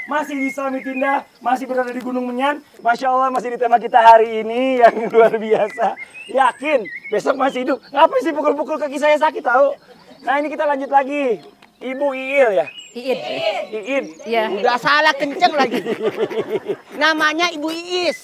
Masih di Samitinda, masih berada di Gunung Menyan. Masya Allah, masih di tema kita hari ini yang luar biasa. Yakin besok masih hidup. Ngapain sih pukul-pukul kaki saya sakit tahu? Nah ini kita lanjut lagi. Ibu Iil ya? Iin. Iin. Iya. Udah salah kenceng lagi. Namanya Ibu Iis.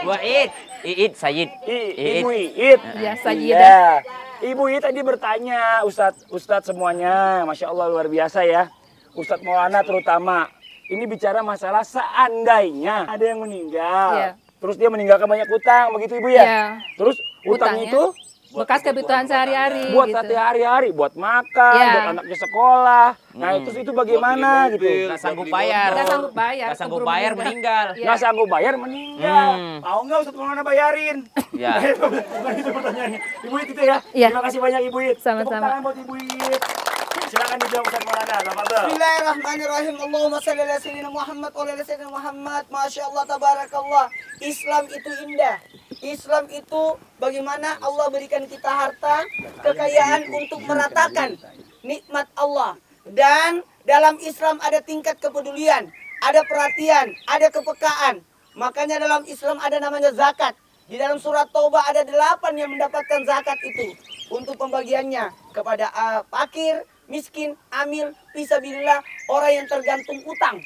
Wa'id, Iid, Sayyid. Ibu Iid. Ya, Sayyidah. Ya. Ibu Iid tadi bertanya, Ustadz semuanya, Masya Allah luar biasa ya. Ustadz Maulana terutama, ini bicara masalah seandainya ada yang meninggal, Iya. terus dia meninggalkan banyak utang, begitu Ibu ya? Iya. Terus utang Utangnya itu bekas kebutuhan sehari-hari. buat gitu. hari-hari, buat makan, Iya. buat anaknya sekolah. Nah terus itu bagaimana gitu? Nggak sanggup bayar. Nggak sanggup bayar. Nggak sanggup keburu bayar meninggal. Iya. Nggak sanggup bayar meninggal. Hmm. Mau nggak Ustadz Maulana bayarin? Ya. Bukan itu pertanyaannya. Ibu Iid itu ya? Iya. Terima kasih banyak Ibu Iid. Sama-sama. Tepuk tangan buat Ibu Iid. Silakan dijawab Ustadz Maulana. Tafadhol. Bismillahirrahmanirrahim. Allahumma shalli ala sayyidina Muhammad wa ala sayyidina Muhammad. Masya Allah, tabarakallah. Islam itu indah. Islam itu bagaimana Allah berikan kita harta, kekayaan untuk meratakan nikmat Allah. Dan dalam Islam ada tingkat kepedulian, ada perhatian, ada kepekaan. Makanya dalam Islam ada namanya zakat. Di dalam surat Taubah ada 8 yang mendapatkan zakat itu. Untuk pembagiannya kepada fakir, miskin, amil, fisabilillah, orang yang tergantung utang.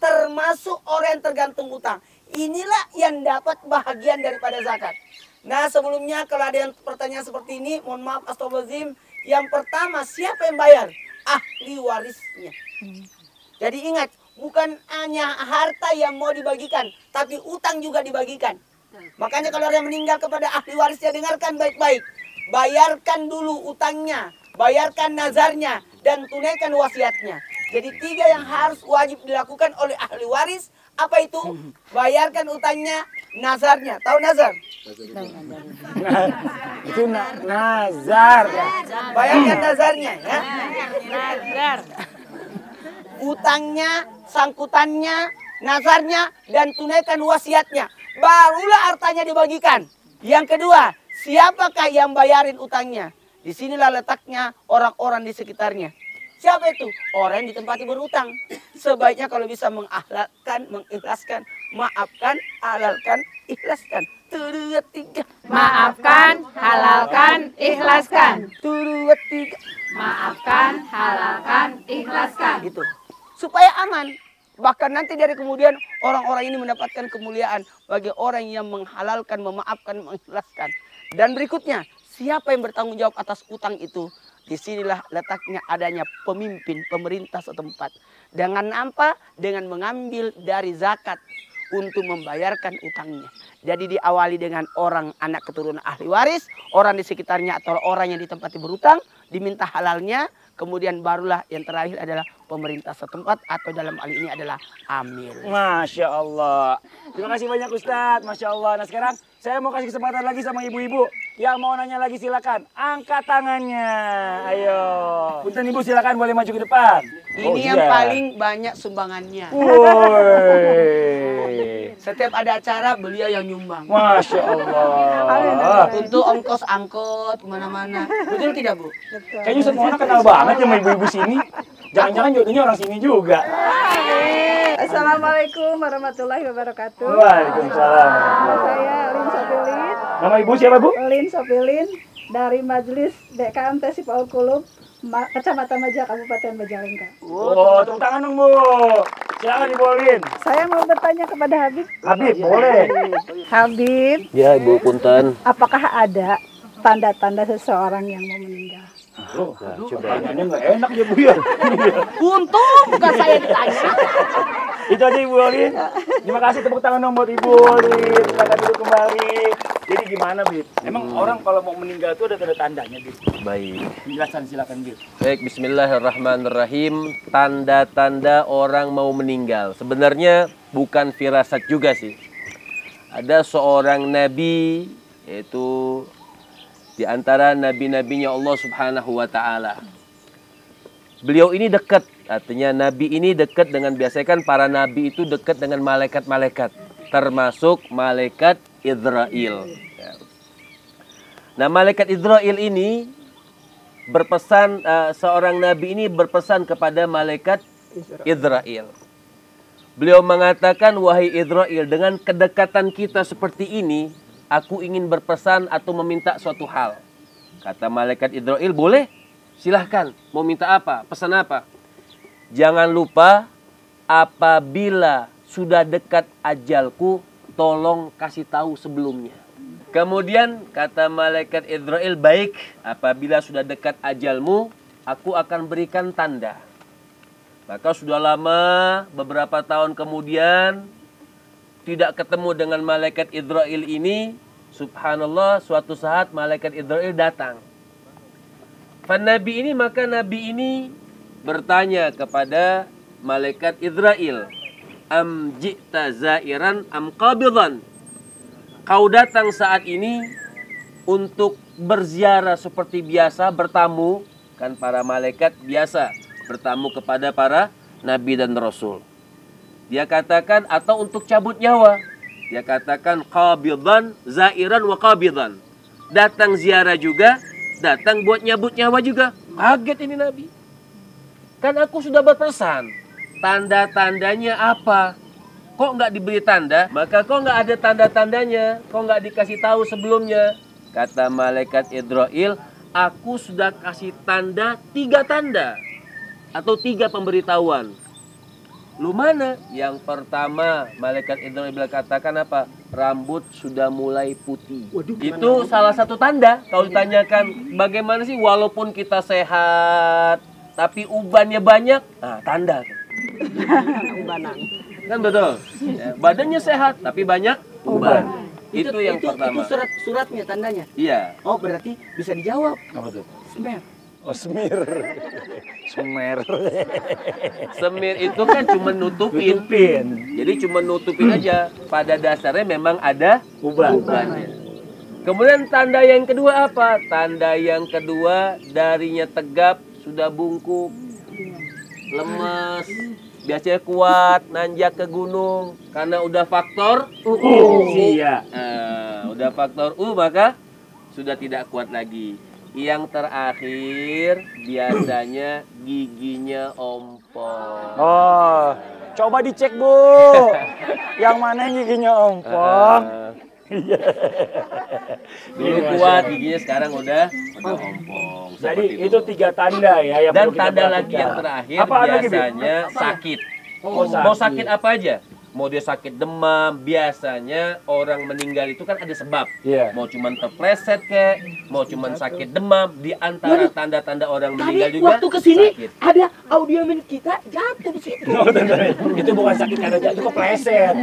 Termasuk orang yang tergantung utang. Inilah yang dapat bahagian daripada zakat. Nah sebelumnya kalau ada yang pertanyaan seperti ini, mohon maaf astagfirullahaladzim. Yang pertama siapa yang bayar? Ahli warisnya. Jadi ingat, bukan hanya harta yang mau dibagikan, tapi utang juga dibagikan. Makanya kalau ada yang meninggal kepada ahli warisnya, dengarkan baik-baik. Bayarkan dulu utangnya, bayarkan nazarnya, dan tunaikan wasiatnya. Jadi 3 yang harus wajib dilakukan oleh ahli waris. Apa itu? Bayarkan utangnya, nazarnya. Tahu nazar? Itu nazar ya. Bayarkan nazarnya ya. Nazar. Utangnya, sangkutannya, nazarnya, dan tunaikan wasiatnya. Barulah hartanya dibagikan. Yang kedua, siapakah yang bayarin utangnya? Disinilah letaknya orang-orang di sekitarnya. Siapa itu? Orang yang ditempati berutang. Sebaiknya kalau bisa mengakhlakkan, mengikhlaskan, maafkan, halalkan, ikhlaskan. 2, 3. Maafkan, halalkan, ikhlaskan. 2, 3. Maafkan, halalkan, ikhlaskan. Gitu. Supaya aman. Bahkan nanti dari kemudian orang-orang ini mendapatkan kemuliaan bagi orang yang menghalalkan, memaafkan, mengikhlaskan. Dan berikutnya, siapa yang bertanggung jawab atas utang itu? Disinilah letaknya adanya pemimpin pemerintah setempat. Dengan apa? Dengan mengambil dari zakat untuk membayarkan utangnya. Jadi diawali dengan orang anak keturunan ahli waris, orang di sekitarnya atau orang yang ditempati berutang, diminta halalnya, kemudian barulah yang terakhir adalah pemerintah setempat atau dalam hal ini adalah amir. Masya Allah. Terima kasih banyak Ustadz. Masya Allah. Nah sekarang saya mau kasih kesempatan lagi sama ibu-ibu. Yang mau nanya lagi silakan. Angkat tangannya. Ayo. Punten Ibu silakan boleh maju ke depan. Ini yang paling banyak sumbangannya. Woi. Setiap ada acara beliau yang nyumbang. Masya Allah. Untuk ongkos angkot kemana-mana. Betul tidak Bu? Kayaknya Ustadz Maulana kenal banget sama ibu-ibu sini. Jangan-jangan jodohnya orang sini juga. Assalamualaikum warahmatullahi wabarakatuh. Waalaikumsalam. Saya Lin Sopilin. Nama ibu siapa Bu? Lin Sopilin dari Majelis DKMT Sipaul Kulub, Kecamatan Maja, Kabupaten Majalengka. Oh, tepuk tangan dong Bu. Silakan Ibu Lin. Saya mau bertanya kepada Habib. Habib, boleh. Habib, Ya Ibu Punten. apakah ada tanda-tanda seseorang yang mau meninggal? Loh, pertanyaannya nggak enak ya Bu ya. Untung bukan saya ditanya. Itu aja Ibu Lin. Terima kasih, tepuk tangan dong buat Ibu Lin. Silakan duduk kembali. Jadi gimana Bib? Emang orang kalau mau meninggal itu ada tanda-tandanya Bib? Baik. Penjelasan silakan Bib. Baik, bismillahirrahmanirrahim. Tanda-tanda orang mau meninggal. Sebenarnya bukan firasat juga sih. Ada seorang nabi yaitu di antara nabi-nabinya Allah Subhanahu wa taala. Beliau ini dekat, artinya nabi ini dekat dengan, biasanya kan para nabi itu dekat dengan malaikat-malaikat, termasuk malaikat Israel. Nah, malaikat Israel ini berpesan, seorang nabi ini berpesan kepada malaikat Israel. Beliau mengatakan, wahai Israel, dengan kedekatan kita seperti ini, aku ingin berpesan atau meminta suatu hal. Kata malaikat Israel, boleh? Silahkan, mau minta apa? Pesan apa? Jangan lupa, apabila sudah dekat ajalku, tolong kasih tahu sebelumnya. Kemudian kata malaikat Israel, baik, apabila sudah dekat ajalmu, aku akan berikan tanda. Maka sudah lama, beberapa tahun kemudian, tidak ketemu dengan malaikat Israel ini. Subhanallah, suatu saat malaikat Israel datang. Nabi ini, maka nabi ini bertanya kepada malaikat Israel, am ji'ta zairan am qabidan? Kau datang saat ini untuk berziarah seperti biasa, bertamu, kan para malaikat biasa bertamu kepada para nabi dan rasul. Dia katakan, atau untuk cabut nyawa. Dia katakan qabidan, zairan wa qabidan. Datang ziarah juga, datang buat nyabut nyawa juga. Kaget ini nabi. Kan aku sudah berpesan, tanda-tandanya apa? Kok nggak diberi tanda? Maka kok nggak ada tanda-tandanya? Kok nggak dikasih tahu sebelumnya? Kata malaikat Israel, aku sudah kasih tanda 3 tanda. Atau 3 pemberitahuan. Lu mana? Yang pertama, malaikat Israel katakan apa? Rambut sudah mulai putih. Waduh, itu salah satu tanda. Kalau ditanyakan bagaimana sih walaupun kita sehat, tapi ubannya banyak, nah tanda. Ubanan. Kan betul? Ya, badannya sehat, tapi banyak uban. Itu yang pertama. Itu suratnya, tandanya. Iya. Oh, berarti bisa dijawab. Apa tuh? Semer. Oh, semir. Semer. Semir itu kan cuma nutupin. Jadi cuma nutupin aja. Pada dasarnya memang ada ubannya. Kemudian tanda yang kedua apa? Tanda yang kedua, darinya tegap, sudah bungkuk, lemes. Biasanya kuat, nanjak ke gunung. Karena udah faktor Iya. udah faktor maka sudah tidak kuat lagi. Yang terakhir, biasanya giginya ompong. Oh, coba dicek Bu. Yang mana yang giginya ompong? Dulu kuat giginya, sekarang udah ompong. Jadi Seperti itu 3 tanda ya yang Dan perlu kita tanda lagi perhatikan. yang terakhir, Apa lagi, Bib? biasanya sakit. Oh, Mau sakit apa aja? Mau dia sakit demam, biasanya orang meninggal itu kan ada sebab. Iya. Mau cuman terpleset kek, mau cuman sakit demam, di antara tanda-tanda orang meninggal Tadi juga waktu kesini sakit. ada audiomen kita jatuh di situ. Oh, bener. Itu bukan sakit karena jatuh, kepleset.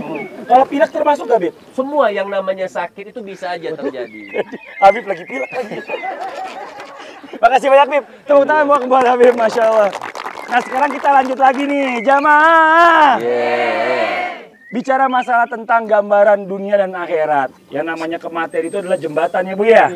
Kalau pilek termasuk gak, Bib? Semua yang namanya sakit itu bisa aja terjadi. Habib lagi pilek lagi. Makasih banyak, Bib. Tepuk tangan buat Habib, Masya Allah. Nah, sekarang kita lanjut lagi nih, jamaah. Bicara masalah tentang gambaran dunia dan akhirat. Yang namanya kematian itu adalah jembatan ya Bu ya.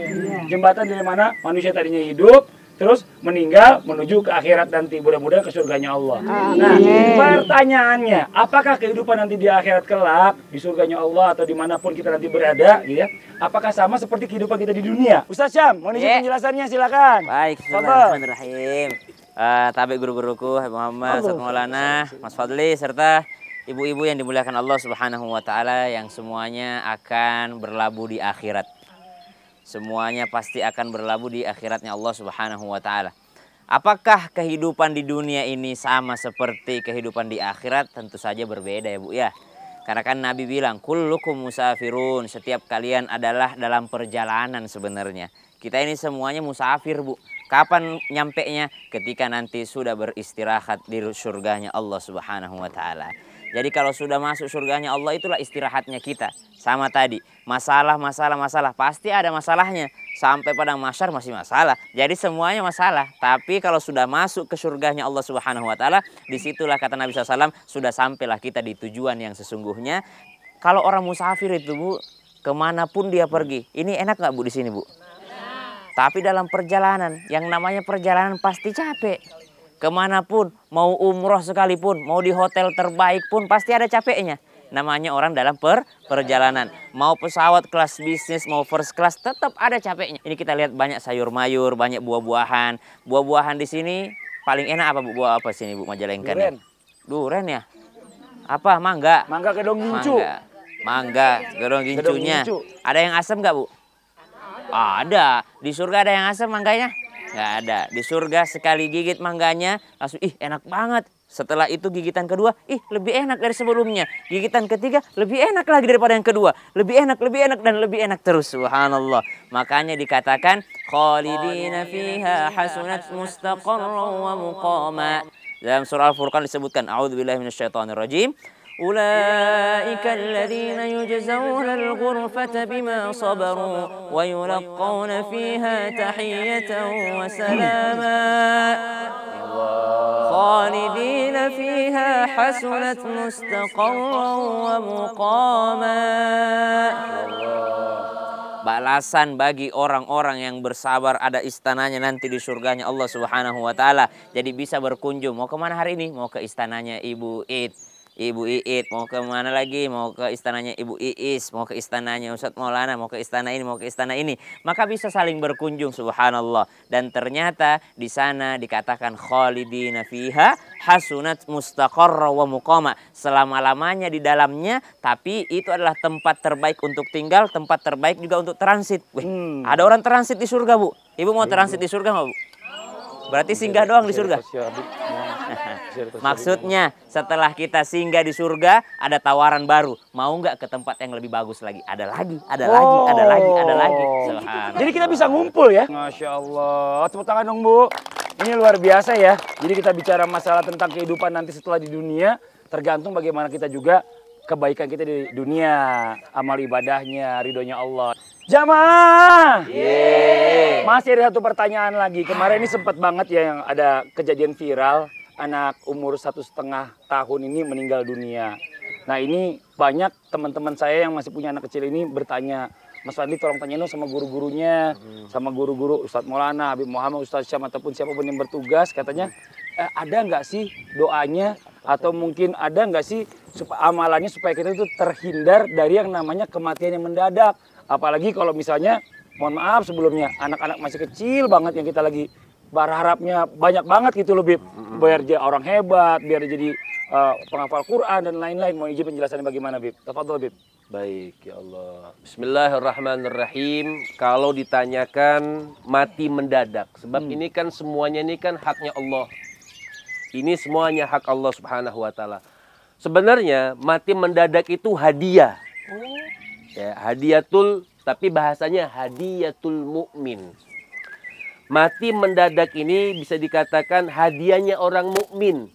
Jembatan dari mana manusia tadinya hidup, terus meninggal menuju ke akhirat nanti, mudah-mudahan ke surganya Allah. Nah, pertanyaannya, apakah kehidupan nanti di akhirat kelak, di surganya Allah atau dimanapun kita nanti berada, gitu ya, apakah sama seperti kehidupan kita di dunia? Ustaz Syam, mohon izin penjelasannya, silakan. Baik, bismillahirrahmanirrahim. Tabe guru-guruku, Habib Muhammad, Ustaz Maulana, Mas Fadli, serta ibu-ibu yang dimuliakan Allah Subhanahu wa Ta'ala, yang semuanya akan berlabuh di akhirat. Semuanya pasti akan berlabuh di akhiratnya Allah Subhanahu wa Ta'ala. Apakah kehidupan di dunia ini sama seperti kehidupan di akhirat? Tentu saja berbeda ya Bu ya. Karena kan Nabi bilang, kullukum musafirun, setiap kalian adalah dalam perjalanan sebenarnya. Kita ini semuanya musafir Bu. Kapan nyampenya? Ketika nanti sudah beristirahat di surganya Allah Subhanahu wa Ta'ala. Jadi kalau sudah masuk surganya Allah, itulah istirahatnya kita. Sama tadi, masalah, pasti ada masalahnya. Sampai pada mahsyar masih masalah. Jadi semuanya masalah. Tapi kalau sudah masuk ke surganya Allah Subhanahu wa Ta'ala, disitulah kata Nabi SAW, sudah sampailah kita di tujuan yang sesungguhnya. Kalau orang musafir itu Bu, kemanapun dia pergi. Ini enak nggak Bu di sini Bu? Tapi dalam perjalanan, yang namanya perjalanan pasti capek. Kemanapun, mau umroh sekalipun, mau di hotel terbaik pun pasti ada capeknya. Namanya orang dalam perjalanan. Mau pesawat kelas bisnis, mau first class, tetap ada capeknya. Ini kita lihat banyak sayur mayur, banyak buah-buahan. Buah-buahan di sini paling enak apa Bu? Buah apa sini Bu Majalengka? Duren. Duren ya? Apa? Mangga? Mangga kedong gincu. Mangga kedong gincunya. Gincu. Ada yang asam nggak Bu? Ada. Di surga ada yang asam mangganya? Nggak ada. Di surga sekali gigit mangganya langsung enak banget. Setelah itu gigitan kedua, lebih enak dari sebelumnya. Gigitan ketiga, lebih enak lagi daripada yang kedua. Lebih enak, dan lebih enak terus. Subhanallah. Makanya dikatakan, khalidina fiha hasunat mustaqarran wa muqama. Dalam surah Al-Furqan disebutkan, a'udzubillahi minasyaitonirrajim. Ulaika alladhina yujzauna al-ghurfata bima sabaru wa yulaqqawna fiha tahiyatan wa salama. Khalidina fiha hasunat mustaqarran wa muqama. Balasan bagi orang-orang yang bersabar, ada istananya nanti di surganya Allah Subhanahu wa taala. Jadi bisa berkunjung. Mau kemana hari ini? Mau ke istananya Ibu Iit, mau ke mana lagi? Mau ke istananya Ibu Iis, mau ke istananya Ustadz Maulana, mau ke istana ini, mau ke istana ini. Maka bisa saling berkunjung, subhanallah. Dan ternyata di sana dikatakan khalidina fiha hasunat mustaqarra wa muqama. Selama-lamanya di dalamnya, tapi itu adalah tempat terbaik untuk tinggal, tempat terbaik juga untuk transit. Ada orang transit di surga, Bu. Ibu mau transit di surga nggak, Bu? Berarti singgah doang di surga. Maksudnya setelah kita singgah di surga ada tawaran baru. Mau nggak ke tempat yang lebih bagus lagi? Ada lagi. Jadi kita bisa ngumpul ya. Masya Allah. Tepuk tangan dong Bu. Ini luar biasa ya. Jadi kita bicara masalah tentang kehidupan nanti setelah di dunia. Tergantung bagaimana kita juga kebaikan kita di dunia. Amal ibadahnya, ridhonya Allah. Jamaah. Masih ada satu pertanyaan lagi. Kemarin ini sempat banget ya yang ada kejadian viral. Anak umur 1,5 tahun ini meninggal dunia. Nah ini banyak teman-teman saya yang masih punya anak kecil ini bertanya, Mas Fadli tolong tanyain dong sama guru-gurunya, sama guru-guru Ustadz Maulana, Habib Muhammad, Ustadz Syam ataupun siapapun yang bertugas, katanya ada nggak sih doanya atau mungkin ada nggak sih amalannya supaya kita itu terhindar dari yang namanya kematian yang mendadak. Apalagi kalau misalnya, mohon maaf sebelumnya, anak-anak masih kecil banget yang kita lagi berharapnya banyak banget gitu loh Bib. Biar jadi orang hebat, biar jadi penghafal Quran dan lain-lain. Mau izin penjelasannya bagaimana Bib? Tafadhol Bib. Baik ya Allah. Bismillahirrahmanirrahim. Kalau ditanyakan mati mendadak, sebab ini kan semuanya ini kan haknya Allah. Ini semuanya hak Allah Subhanahu wa taala. Sebenarnya mati mendadak itu hadiah. Ya, hadiatul, tapi bahasanya hadiatul mukmin. Mati mendadak ini bisa dikatakan hadiahnya orang mukmin.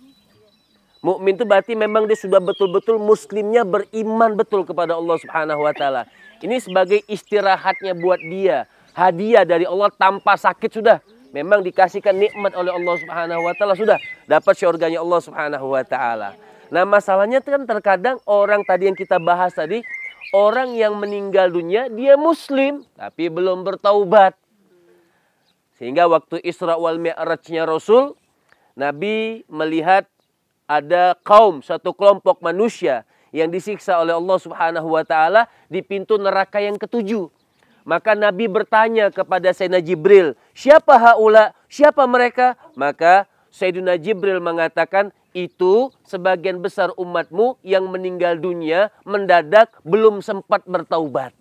Mukmin itu berarti memang dia sudah betul-betul muslimnya, beriman betul kepada Allah Subhanahu wa taala. Ini sebagai istirahatnya buat dia. Hadiah dari Allah tanpa sakit sudah. Memang dikasihkan nikmat oleh Allah Subhanahu wa taala sudah dapat syurganya Allah Subhanahu wa taala. Nah, masalahnya kan terkadang orang tadi yang kita bahas tadi, orang yang meninggal dunia dia muslim tapi belum bertaubat. Sehingga waktu Isra wal Mi'rajnya Rasul, Nabi melihat ada kaum, satu kelompok manusia yang disiksa oleh Allah Subhanahu wa taala di pintu neraka yang ketujuh. Maka Nabi bertanya kepada Sayyidina Jibril, "Siapa haula? Siapa mereka?" Maka Sayyidina Jibril mengatakan, "Itu sebagian besar umatmu yang meninggal dunia mendadak belum sempat bertaubat."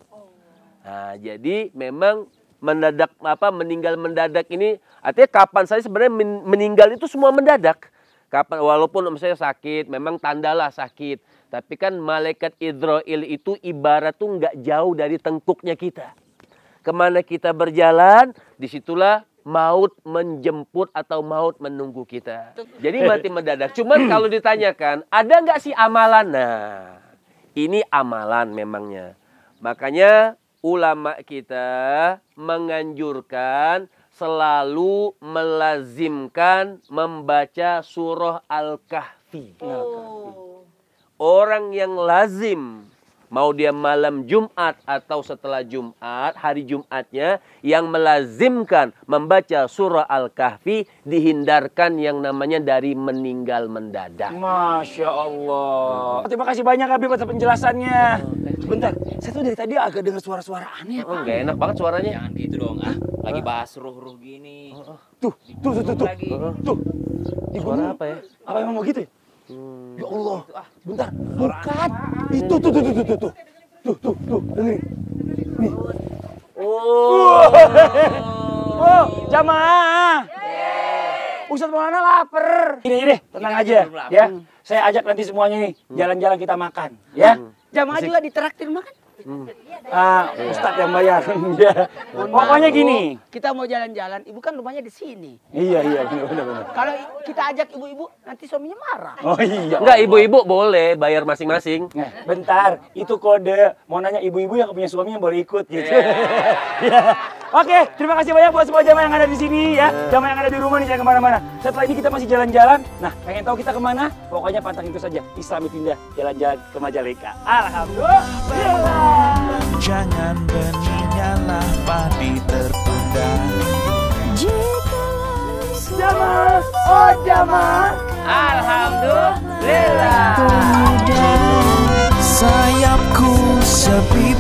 Nah, jadi memang meninggal mendadak ini artinya kapan saja sebenarnya meninggal itu semua mendadak. Kapan, walaupun saya sakit, memang tandalah sakit. Tapi kan malaikat Idrail itu ibarat tuh nggak jauh dari tengkuknya kita. Kemana kita berjalan, disitulah maut menjemput atau maut menunggu kita. Jadi mati mendadak. Cuman kalau ditanyakan, ada nggak sih amalan? Nah, ini amalan memangnya. Makanya ulama kita menganjurkan selalu melazimkan membaca surah Al-Kahfi. Orang yang lazim mau dia malam Jumat atau setelah Jumat, hari Jumatnya yang melazimkan membaca surah Al-Kahfi dihindarkan yang namanya dari meninggal mendadak. Masya Allah. Terima kasih banyak Habib atas penjelasannya. Sebentar, saya tuh dari tadi agak dengar suara-suara aneh. Oh, nggak enak banget suaranya. Jangan gitu dong, lagi bahas ruh-ruh gini. Tuh. Lagi. Tuh. Di Suara gunung. apa ya? Apa emang begitu ya? Ya Allah. Bentar. Bukan. Itu tuh. Tuh, dengerin. Nih. Oh, jamaah. Ustadz Maulana lapar. Ini deh, tenang aja ya. Saya ajak nanti semuanya nih jalan-jalan kita makan, ya. Jamaah juga ditraktir makan. Ustadz yang bayar. Ya. Pokoknya gini. Kita mau jalan-jalan, ibu kan rumahnya di sini. Iya, benar. Kalau kita ajak ibu-ibu, nanti suaminya marah. Oh iya. Enggak, ibu-ibu boleh bayar masing-masing. Nah, bentar, itu kode. Mau nanya ibu-ibu yang punya suami yang boleh ikut gitu. Ya. Oke, terima kasih banyak buat semua jamaah yang ada di sini ya. Jamaah yang ada di rumah nih, jangan kemana-mana. Setelah ini kita masih jalan-jalan. Nah, pengen tahu kita kemana? Pokoknya pantang itu saja. Islam itu indah, jalan-jalan ke Majalengka. Alhamdulillah. Jangan benihnya padi tertunda. Jamaah, oh jamaah. Alhamdulillah. Sayapku sepi